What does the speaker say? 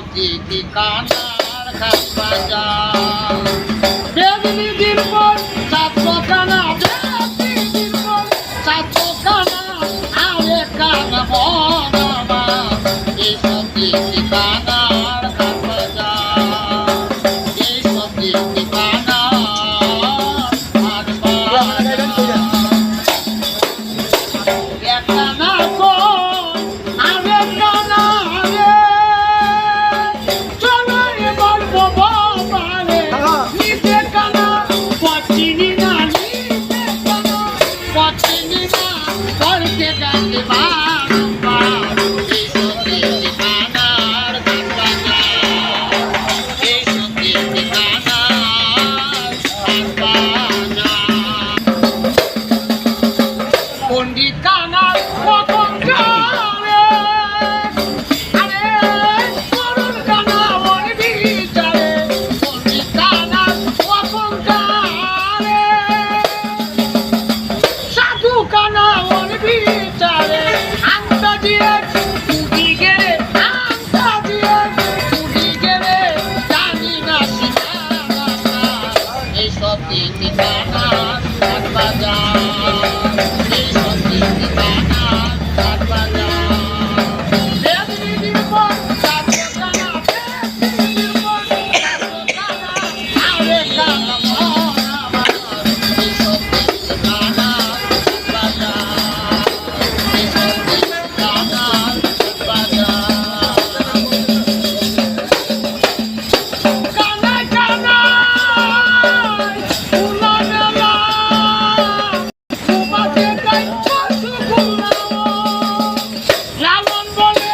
এইসব ঠিকানার খাস বাজার বেদিনীর পর ছাত্র কানা বেদিনীর পর ছাত্র কানা আরে কানা মনামা এইসব ঠিকানার খাস বাজার এইসব ঠিকানার খাস বাজার একটা না পণ্ডিত কানার মতন কানে আরে করুন কানা ওর বিচারে পণ্ডিত কানার মতন কানে সাধু কানা ওর বিচারে আংটা দিয়ে টুটি গেলে আংটা দিয়ে টুটি গেলে জানি না সীমানা এইসব ঠিকানার হাট বাজার লালন বলে